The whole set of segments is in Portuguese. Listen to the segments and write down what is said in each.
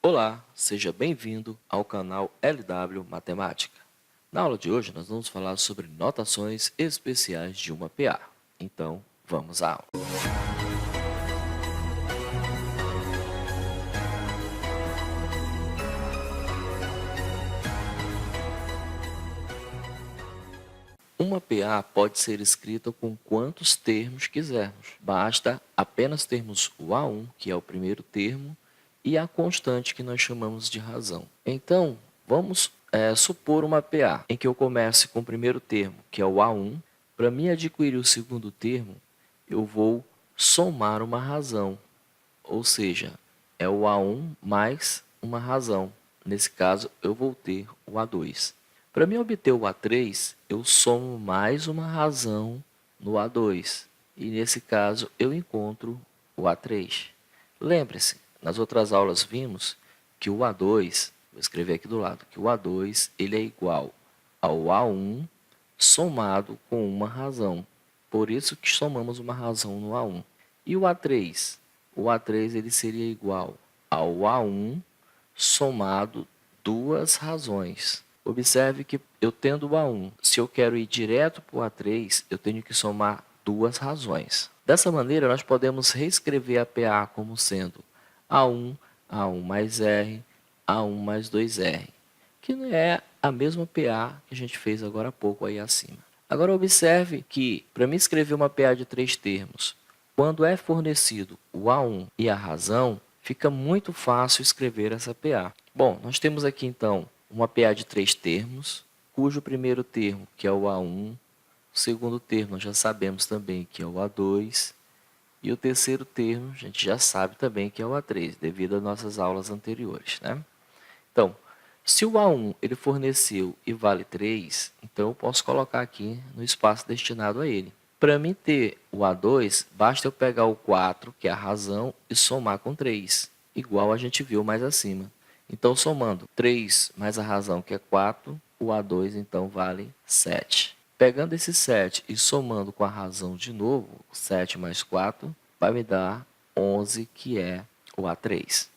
Olá, seja bem-vindo ao canal LW Matemática. Na aula de hoje, nós vamos falar sobre notações especiais de uma PA. Então, vamos à aula. Uma PA pode ser escrita com quantos termos quisermos. Basta apenas termos o A1, que é o primeiro termo, e a constante que nós chamamos de razão. Então, vamos supor uma PA em que eu comece com o primeiro termo, que é o A1. Para mim adquirir o segundo termo, eu vou somar uma razão, ou seja, é o A1 mais uma razão. Nesse caso, eu vou ter o A2. Para mim obter o A3, eu somo mais uma razão no A2. E nesse caso, eu encontro o A3. Lembre-se, nas outras aulas vimos que o A2, vou escrever aqui do lado, que o A2 ele é igual ao A1 somado com uma razão. Por isso que somamos uma razão no A1. E o A3? O A3 ele seria igual ao A1 somado duas razões. Observe que eu tendo o A1, se eu quero ir direto para o A3, eu tenho que somar duas razões. Dessa maneira, nós podemos reescrever a PA como sendo A1, A1 mais R, A1 mais 2R, que é a mesma PA que a gente fez agora há pouco aí acima. Agora observe que, para mim escrever uma PA de três termos, quando é fornecido o A1 e a razão, fica muito fácil escrever essa PA. Bom, nós temos aqui então uma PA de três termos, cujo primeiro termo, que é o A1, o segundo termo nós já sabemos também que é o A2, e o terceiro termo a gente já sabe também que é o A3, devido às nossas aulas anteriores, né? Então, se o A1 ele forneceu e vale 3, então eu posso colocar aqui no espaço destinado a ele. Para mim ter o A2, basta eu pegar o 4, que é a razão, e somar com 3, igual a gente viu mais acima. Então, somando 3 mais a razão, que é 4, o A2 então vale 7. Pegando esse 7 e somando com a razão de novo, 7 mais 4, vai me dar 11, que é o A3.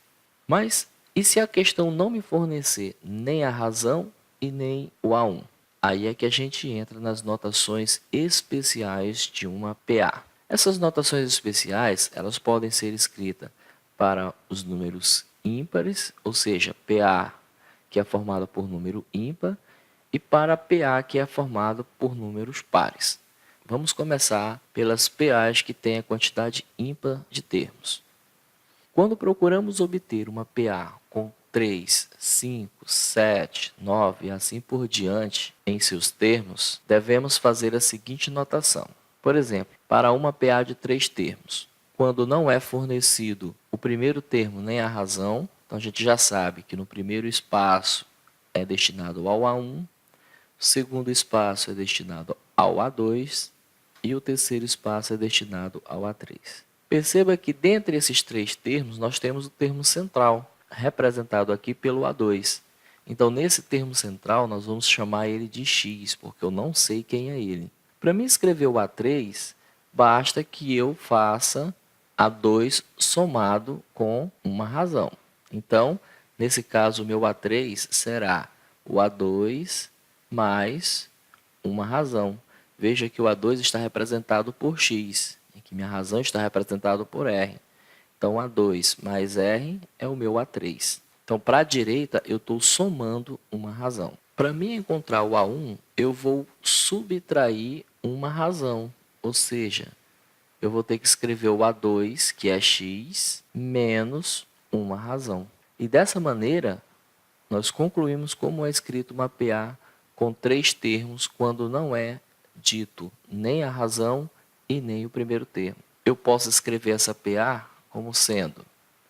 Mas e se a questão não me fornecer nem a razão e nem o A1? Aí é que a gente entra nas notações especiais de uma PA. Essas notações especiais, elas podem ser escritas para os números ímpares, ou seja, PA que é formada por número ímpar, e para PA que é formada por números pares. Vamos começar pelas PAs que têm a quantidade ímpar de termos. Quando procuramos obter uma PA com 3, 5, 7, 9 e assim por diante em seus termos, devemos fazer a seguinte notação. Por exemplo, para uma PA de 3 termos, quando não é fornecido o primeiro termo nem a razão, então a gente já sabe que no primeiro espaço é destinado ao A1, o segundo espaço é destinado ao A2 e o terceiro espaço é destinado ao A3. Perceba que dentre esses três termos, nós temos o termo central, representado aqui pelo A2. Então, nesse termo central, nós vamos chamar ele de x, porque eu não sei quem é ele. Para mim escrever o A3, basta que eu faça A2 somado com uma razão. Então, nesse caso, o meu A3 será o A2 mais uma razão. Veja que o A2 está representado por x, e que minha razão está representada por R. Então, A2 mais R é o meu A3. Então, para a direita, eu estou somando uma razão. Para mim encontrar o A1, eu vou subtrair uma razão, ou seja, eu vou ter que escrever o A2, que é x, menos uma razão. E dessa maneira, nós concluímos como é escrito uma PA com três termos quando não é dito nem a razão e nem o primeiro termo. Eu posso escrever essa PA como sendo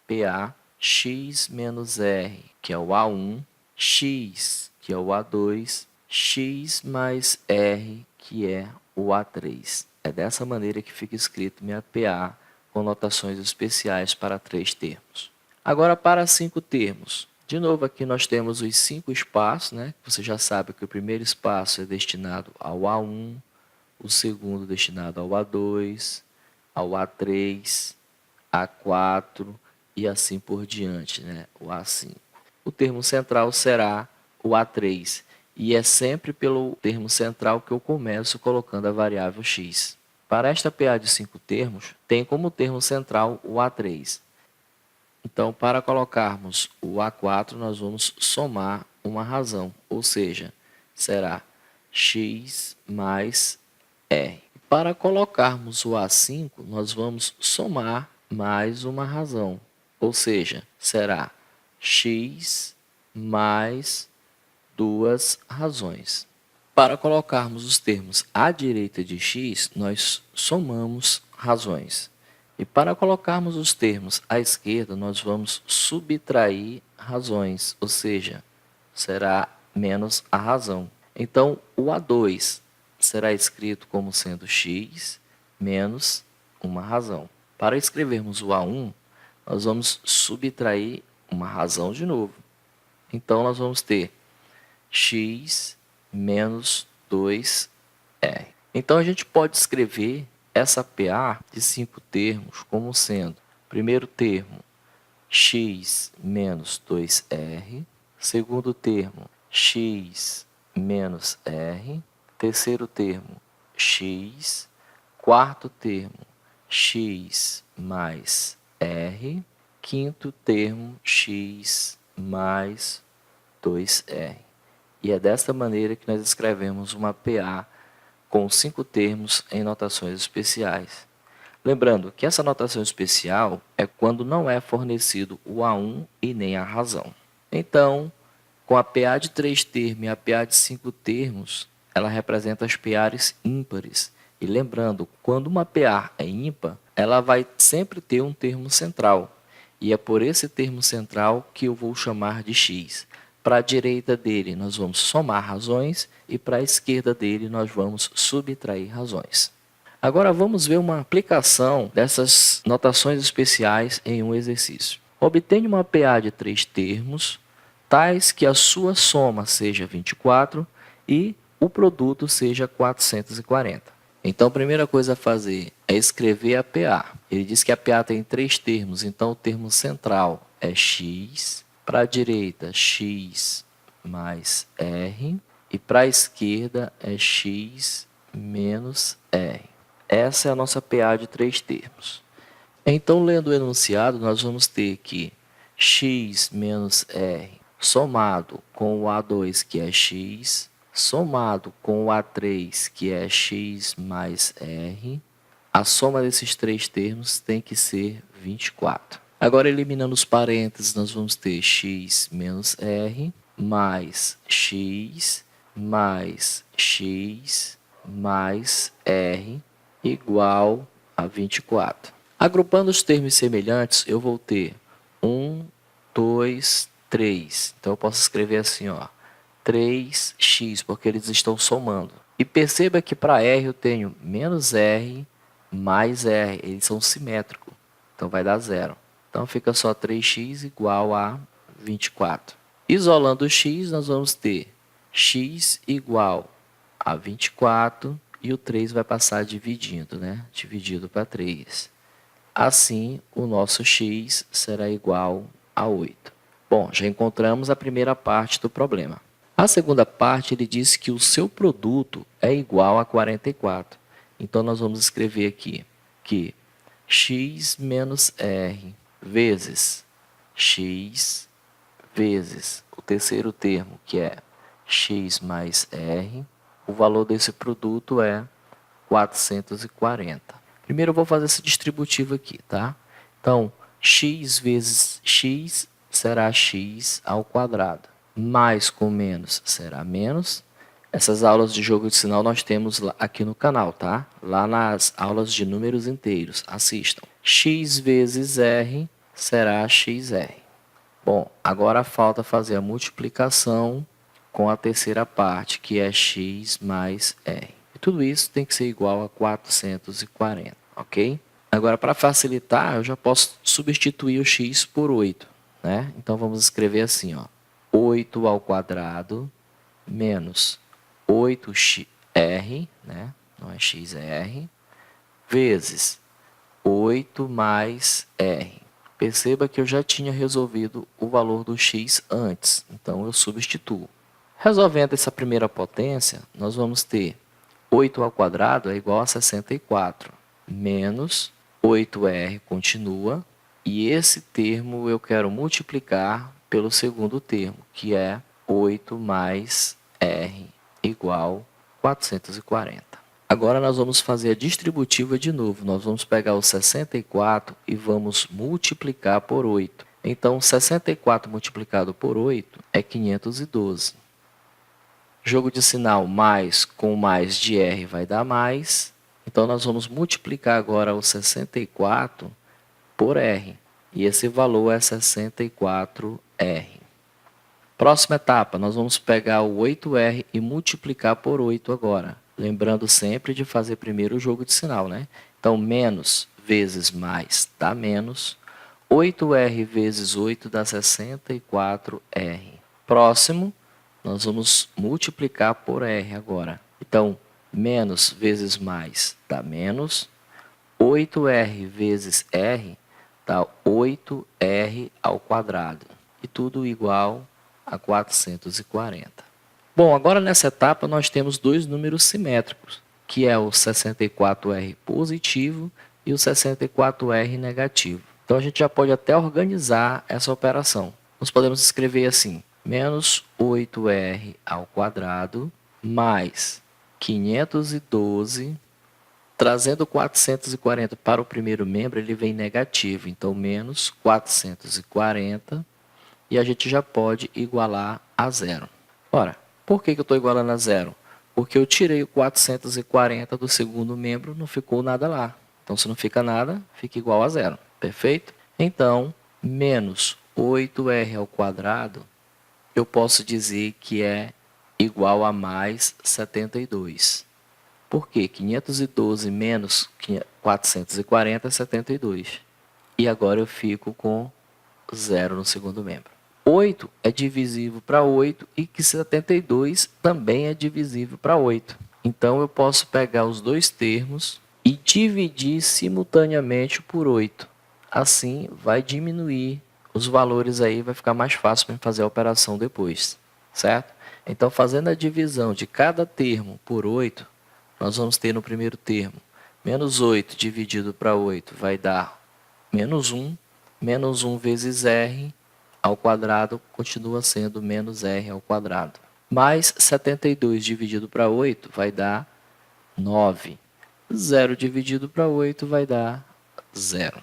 PA x menos R, que é o A1, x, que é o A2, x mais R, que é o A3. É dessa maneira que fica escrito minha PA com notações especiais para três termos. Agora, para cinco termos. De novo, aqui nós temos os cinco espaços, né? Você já sabe que o primeiro espaço é destinado ao A1, o segundo destinado ao A2, ao A3, A4 e assim por diante, né? O A5. O termo central será o A3, e é sempre pelo termo central que eu começo colocando a variável x. Para esta PA de 5 termos, tem como termo central o A3. Então, para colocarmos o A4, nós vamos somar uma razão, ou seja, será x mais r. Para colocarmos o A5, nós vamos somar mais uma razão, ou seja, será x mais duas razões. Para colocarmos os termos à direita de x, nós somamos razões. E para colocarmos os termos à esquerda, nós vamos subtrair razões, ou seja, será menos a razão. Então, o A2 será escrito como sendo x menos uma razão. Para escrevermos o A1, nós vamos subtrair uma razão de novo. Então, nós vamos ter x menos 2r. Então, a gente pode escrever essa PA de 5 termos como sendo, primeiro termo, x menos 2r, segundo termo, x menos r, terceiro termo, x, quarto termo, x mais r, quinto termo, x mais 2r. E é desta maneira que nós escrevemos uma PA com 5 termos em notações especiais. Lembrando que essa notação especial é quando não é fornecido o A1 e nem a razão. Então, com a PA de 3 termos e a PA de 5 termos, ela representa as PAs ímpares. E lembrando, quando uma PA é ímpar, ela vai sempre ter um termo central. E é por esse termo central que eu vou chamar de x. Para a direita dele, nós vamos somar razões e para a esquerda dele, nós vamos subtrair razões. Agora, vamos ver uma aplicação dessas notações especiais em um exercício. Obtenha uma PA de 3 termos, tais que a sua soma seja 24 e o produto seja 440. Então, a primeira coisa a fazer é escrever a PA. Ele diz que a PA tem 3 termos, então o termo central é x, para a direita, x mais r, e para a esquerda é x menos r. Essa é a nossa PA de 3 termos. Então, lendo o enunciado, nós vamos ter que x menos r somado com o A2, que é x, somado com o A3, que é x mais r, a soma desses 3 termos tem que ser 24. Agora, eliminando os parênteses, nós vamos ter x menos r mais x mais r igual a 24. Agrupando os termos semelhantes, eu vou ter 1, 2, 3. Então, eu posso escrever assim, ó, 3x, porque eles estão somando. E perceba que para r eu tenho menos r mais r, eles são simétricos, então vai dar zero. Então, fica só 3x igual a 24. Isolando o x, nós vamos ter x igual a 24 e o 3 vai passar dividindo, né? Dividido para 3. Assim, o nosso x será igual a 8. Bom, já encontramos a primeira parte do problema. A segunda parte, ele diz que o seu produto é igual a 44. Então, nós vamos escrever aqui que x menos r vezes x vezes o terceiro termo, que é x mais r, o valor desse produto é 440. Primeiro eu vou fazer esse distributivo aqui, tá? Então, x vezes x será x ao quadrado. Mais com menos será menos. Essas aulas de jogo de sinal nós temos aqui no canal, tá? Lá nas aulas de números inteiros, assistam. X vezes r será xr. Bom, agora falta fazer a multiplicação com a terceira parte, que é x mais r. E tudo isso tem que ser igual a 440, ok? Agora, para facilitar, eu já posso substituir o x por 8, né? Então, vamos escrever assim, ó, 8 ao quadrado menos 8r, né? Não é xr, vezes 8 mais r. Perceba que eu já tinha resolvido o valor do x antes, então eu substituo. Resolvendo essa primeira potência, nós vamos ter 8 ao quadrado é igual a 64, menos 8r continua, e esse termo eu quero multiplicar pelo segundo termo, que é 8 mais r igual a 440. Agora nós vamos fazer a distributiva de novo. Nós vamos pegar o 64 e vamos multiplicar por 8. Então, 64 multiplicado por 8 é 512. Jogo de sinal mais com mais de r vai dar mais. Então, nós vamos multiplicar agora o 64 por r. E esse valor é 64r. Próxima etapa, nós vamos pegar o 8r e multiplicar por 8 agora. Lembrando sempre de fazer primeiro o jogo de sinal, né? Então, menos vezes mais dá menos. 8r vezes 8 dá 64r. Próximo, nós vamos multiplicar por r agora. Então, menos vezes mais dá menos. 8r vezes r dá 8r ao quadrado. E tudo igual a 440. Bom, agora nessa etapa nós temos dois números simétricos, que é o 64r positivo e o 64r negativo. Então, a gente já pode até organizar essa operação. Nós podemos escrever assim, menos 8r ao quadrado mais 512, trazendo 440 para o primeiro membro, ele vem negativo, então menos 440, e a gente já pode igualar a zero. Ora, por que eu estou igualando a zero? Porque eu tirei o 440 do segundo membro, não ficou nada lá. Então, se não fica nada, fica igual a zero. Perfeito? Então, menos 8r ao quadrado, eu posso dizer que é igual a mais 72. Por quê? 512 menos 440 é 72. E agora eu fico com zero no segundo membro. 8 é divisível para 8 e que 72 também é divisível para 8. Então, eu posso pegar os dois termos e dividir simultaneamente por 8. Assim, vai diminuir os valores aí, vai ficar mais fácil para fazer a operação depois, certo? Então, fazendo a divisão de cada termo por 8, nós vamos ter no primeiro termo, menos 8 dividido para 8 vai dar menos 1. Menos 1 vezes r ao quadrado continua sendo menos r ao quadrado. Mais 72 dividido para 8 vai dar 9. 0 dividido para 8 vai dar 0.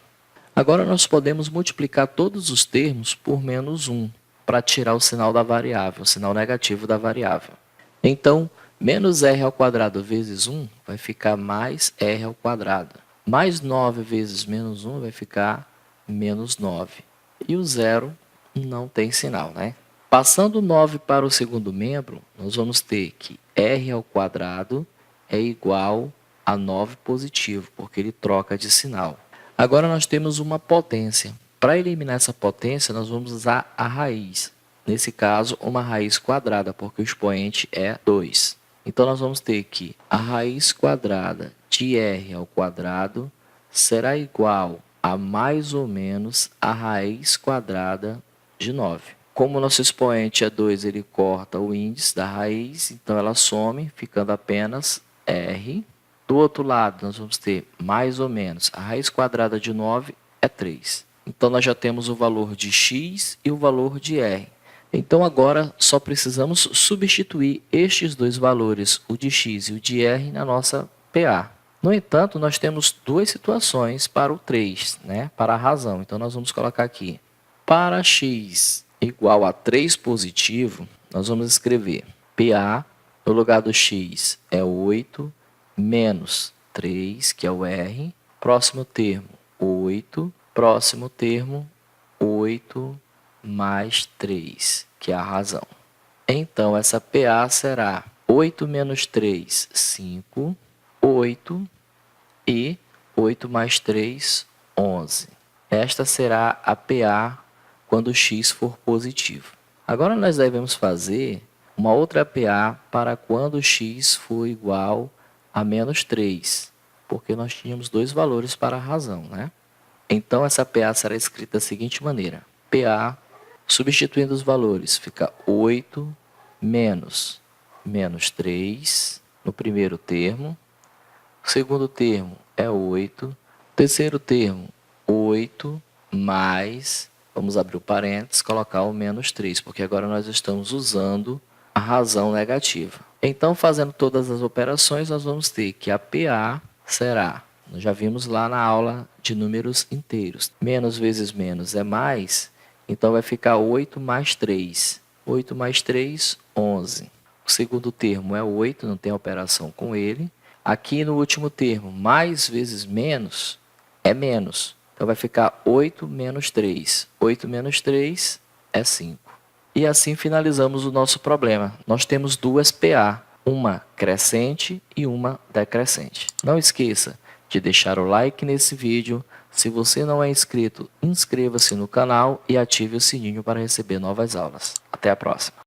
Agora, nós podemos multiplicar todos os termos por menos 1 para tirar o sinal da variável, o sinal negativo da variável. Então, menos r ao quadrado vezes 1 vai ficar mais r ao quadrado. Mais 9 vezes menos 1 vai ficar menos 9. E o zero não tem sinal, né? Passando 9 para o segundo membro, nós vamos ter que r ao quadrado é igual a 9 positivo, porque ele troca de sinal. Agora, nós temos uma potência. Para eliminar essa potência, nós vamos usar a raiz. Nesse caso, uma raiz quadrada, porque o expoente é 2. Então, nós vamos ter que a raiz quadrada de r ao quadrado será igual a mais ou menos a raiz quadrada de 9. Como o nosso expoente é 2, ele corta o índice da raiz, então ela some, ficando apenas r. Do outro lado, nós vamos ter mais ou menos a raiz quadrada de 9 é 3. Então, nós já temos o valor de x e o valor de r. Então, agora, só precisamos substituir estes dois valores, o de x e o de r, na nossa PA. No entanto, nós temos duas situações para o 3, né? Para a razão. Então, nós vamos colocar aqui. Para x igual a 3 positivo, nós vamos escrever PA, no lugar do x é 8, menos 3, que é o r. Próximo termo, 8. Próximo termo, 8 mais 3, que é a razão. Então, essa PA será 8 menos 3, 5, 8 e 8 mais 3, 11. Esta será a PA quando x for positivo. Agora, nós devemos fazer uma outra PA para quando x for igual a menos 3, porque nós tínhamos dois valores para a razão, né? Então, essa PA será escrita da seguinte maneira. PA, substituindo os valores, fica 8 menos 3 no primeiro termo. O segundo termo é 8. O terceiro termo, 8 mais, vamos abrir o parênteses, colocar o menos 3, porque agora nós estamos usando a razão negativa. Então, fazendo todas as operações, nós vamos ter que a PA será, nós já vimos lá na aula de números inteiros, menos vezes menos é mais, então vai ficar 8 mais 3. 8 mais 3, 11. O segundo termo é 8, não tem operação com ele. Aqui no último termo, mais vezes menos é menos. Então, vai ficar 8 menos 3. 8 menos 3 é 5. E assim finalizamos o nosso problema. Nós temos duas PA, uma crescente e uma decrescente. Não esqueça de deixar o like nesse vídeo. Se você não é inscrito, inscreva-se no canal e ative o sininho para receber novas aulas. Até a próxima!